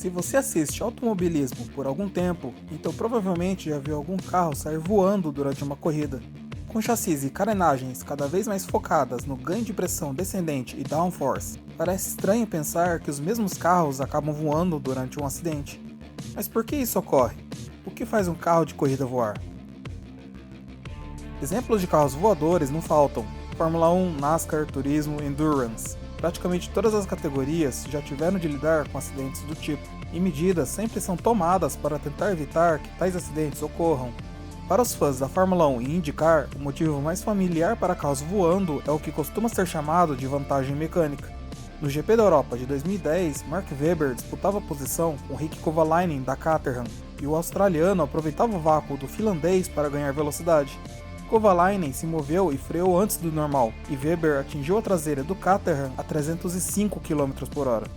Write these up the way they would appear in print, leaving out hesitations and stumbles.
Se você assiste automobilismo por algum tempo, então provavelmente já viu algum carro sair voando durante uma corrida. Com chassis e carenagens cada vez mais focadas no ganho de pressão descendente e downforce, parece estranho pensar que os mesmos carros acabam voando durante um acidente. Mas por que isso ocorre? O que faz um carro de corrida voar? Exemplos de carros voadores não faltam: Fórmula 1, NASCAR, Turismo, Endurance. Praticamente todas as categorias já tiveram de lidar com acidentes do tipo, e medidas sempre são tomadas para tentar evitar que tais acidentes ocorram. Para os fãs da Fórmula 1 e IndyCar, o motivo mais familiar para carros voando é o que costuma ser chamado de vantagem mecânica. No GP da Europa de 2010, Mark Webber disputava a posição com Rick Kovalainen da Caterham, e o australiano aproveitava o vácuo do finlandês para ganhar velocidade. Kovalainen se moveu e freou antes do normal, e Webber atingiu a traseira do Caterham a 305 km/h.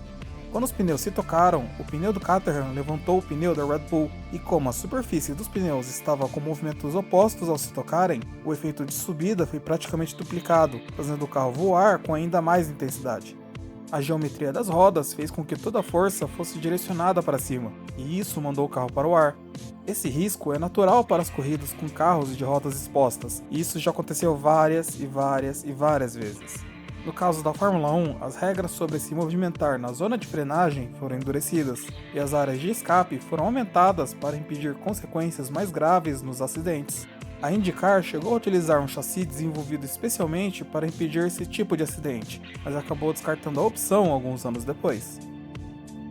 Quando os pneus se tocaram, o pneu do Caterham levantou o pneu da Red Bull, e como a superfície dos pneus estava com movimentos opostos ao se tocarem, o efeito de subida foi praticamente duplicado, fazendo o carro voar com ainda mais intensidade. A geometria das rodas fez com que toda a força fosse direcionada para cima, e isso mandou o carro para o ar. Esse risco é natural para as corridas com carros de rodas expostas, e isso já aconteceu várias vezes. No caso da Fórmula 1, as regras sobre se movimentar na zona de frenagem foram endurecidas, e as áreas de escape foram aumentadas para impedir consequências mais graves nos acidentes. A IndyCar chegou a utilizar um chassi desenvolvido especialmente para impedir esse tipo de acidente, mas acabou descartando a opção alguns anos depois.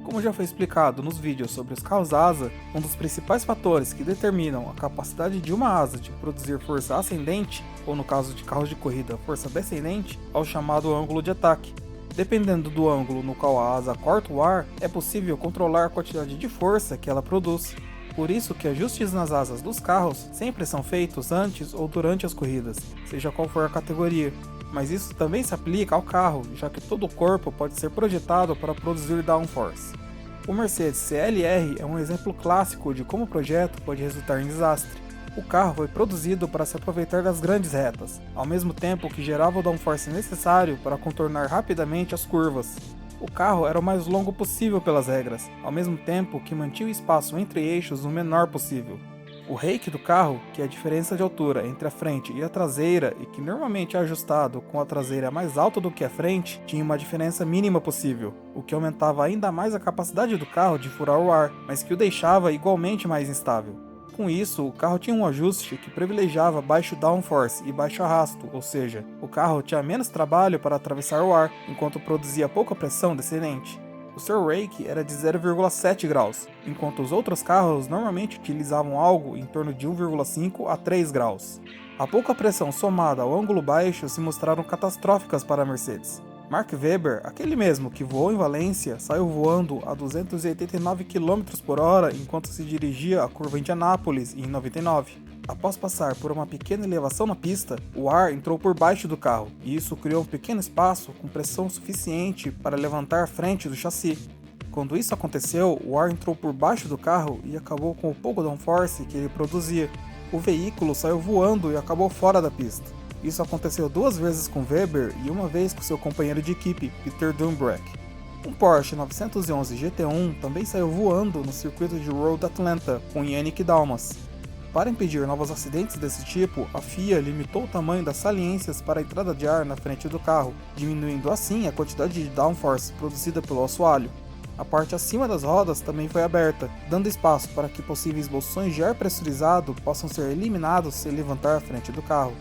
Como já foi explicado nos vídeos sobre os carros asa, um dos principais fatores que determinam a capacidade de uma asa de produzir força ascendente, ou no caso de carros de corrida, força descendente, é o chamado ângulo de ataque. Dependendo do ângulo no qual a asa corta o ar, é possível controlar a quantidade de força que ela produz. Por isso que ajustes nas asas dos carros sempre são feitos antes ou durante as corridas, seja qual for a categoria. Mas isso também se aplica ao carro, já que todo o corpo pode ser projetado para produzir downforce. O Mercedes CLR é um exemplo clássico de como o projeto pode resultar em desastre. O carro foi produzido para se aproveitar das grandes retas, ao mesmo tempo que gerava o downforce necessário para contornar rapidamente as curvas. O carro era o mais longo possível pelas regras, ao mesmo tempo que mantinha o espaço entre eixos o menor possível. O rake do carro, que é a diferença de altura entre a frente e a traseira e que normalmente é ajustado com a traseira mais alta do que a frente, tinha uma diferença mínima possível, o que aumentava ainda mais a capacidade do carro de furar o ar, mas que o deixava igualmente mais instável. Com isso, o carro tinha um ajuste que privilegiava baixo downforce e baixo arrasto, ou seja, o carro tinha menos trabalho para atravessar o ar, enquanto produzia pouca pressão descendente. O seu rake era de 0,7 graus, enquanto os outros carros normalmente utilizavam algo em torno de 1,5 a 3 graus. A pouca pressão somada ao ângulo baixo se mostraram catastróficas para a Mercedes. Mark Webber, aquele mesmo que voou em Valência, saiu voando a 289 km/h enquanto se dirigia à curva Indianápolis em 99. Após passar por uma pequena elevação na pista, o ar entrou por baixo do carro, e isso criou um pequeno espaço com pressão suficiente para levantar a frente do chassi. Quando isso aconteceu, o ar entrou por baixo do carro e acabou com o pouco downforce que ele produzia. O veículo saiu voando e acabou fora da pista. Isso aconteceu 2 vezes com Webber e uma vez com seu companheiro de equipe, Peter Dumbreck. Um Porsche 911 GT1 também saiu voando no circuito de Road Atlanta com Yannick Dalmas. Para impedir novos acidentes desse tipo, a FIA limitou o tamanho das saliências para a entrada de ar na frente do carro, diminuindo assim a quantidade de downforce produzida pelo assoalho. A parte acima das rodas também foi aberta, dando espaço para que possíveis bolsões de ar pressurizado possam ser eliminados se levantar a frente do carro.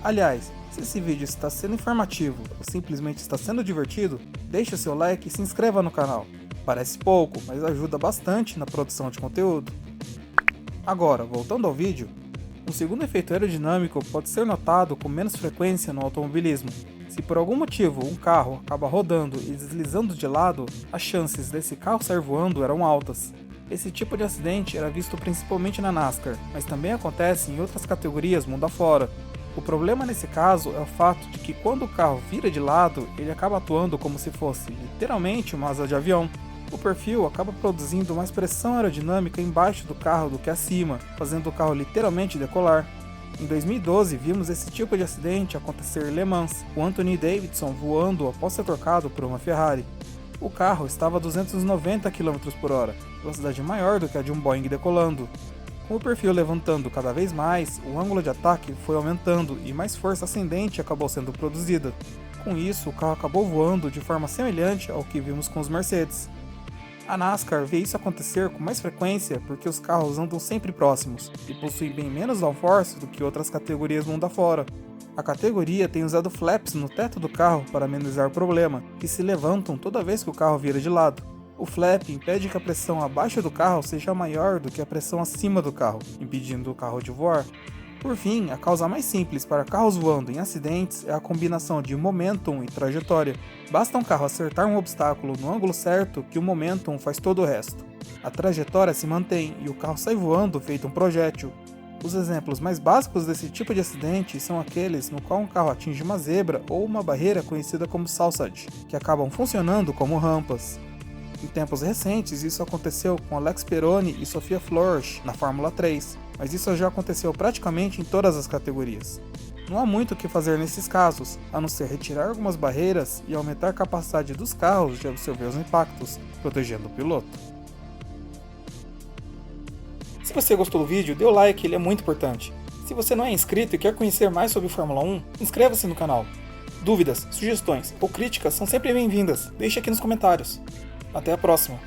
Aliás, se esse vídeo está sendo informativo ou simplesmente está sendo divertido, deixe o seu like e se inscreva no canal. Parece pouco, mas ajuda bastante na produção de conteúdo. Agora, voltando ao vídeo, um segundo efeito aerodinâmico pode ser notado com menos frequência no automobilismo. Se por algum motivo um carro acaba rodando e deslizando de lado, as chances desse carro sair voando eram altas. Esse tipo de acidente era visto principalmente na NASCAR, mas também acontece em outras categorias mundo afora. O problema nesse caso é o fato de que quando o carro vira de lado, ele acaba atuando como se fosse literalmente uma asa de avião. O perfil acaba produzindo mais pressão aerodinâmica embaixo do carro do que acima, fazendo o carro literalmente decolar. Em 2012, vimos esse tipo de acidente acontecer em Le Mans, com Anthony Davidson voando após ser trocado por uma Ferrari. O carro estava a 290 km por hora, velocidade maior do que a de um Boeing decolando. Com o perfil levantando cada vez mais, o ângulo de ataque foi aumentando e mais força ascendente acabou sendo produzida. Com isso, o carro acabou voando de forma semelhante ao que vimos com os Mercedes. A NASCAR vê isso acontecer com mais frequência porque os carros andam sempre próximos e possuem bem menos downforce do que outras categorias mundo afora. A categoria tem usado flaps no teto do carro para amenizar o problema, que se levantam toda vez que o carro vira de lado. O flap impede que a pressão abaixo do carro seja maior do que a pressão acima do carro, impedindo o carro de voar. Por fim, a causa mais simples para carros voando em acidentes é a combinação de momentum e trajetória. Basta um carro acertar um obstáculo no ângulo certo que o momentum faz todo o resto. A trajetória se mantém e o carro sai voando feito um projétil. Os exemplos mais básicos desse tipo de acidente são aqueles no qual um carro atinge uma zebra ou uma barreira conhecida como salsage, que acabam funcionando como rampas. Em tempos recentes, isso aconteceu com Alex Peroni e Sofia Flores na Fórmula 3, mas isso já aconteceu praticamente em todas as categorias. Não há muito o que fazer nesses casos, a não ser retirar algumas barreiras e aumentar a capacidade dos carros de absorver os impactos, protegendo o piloto. Se você gostou do vídeo, dê o like, ele é muito importante. Se você não é inscrito e quer conhecer mais sobre Fórmula 1, inscreva-se no canal. Dúvidas, sugestões ou críticas são sempre bem-vindas, deixe aqui nos comentários. Até a próxima!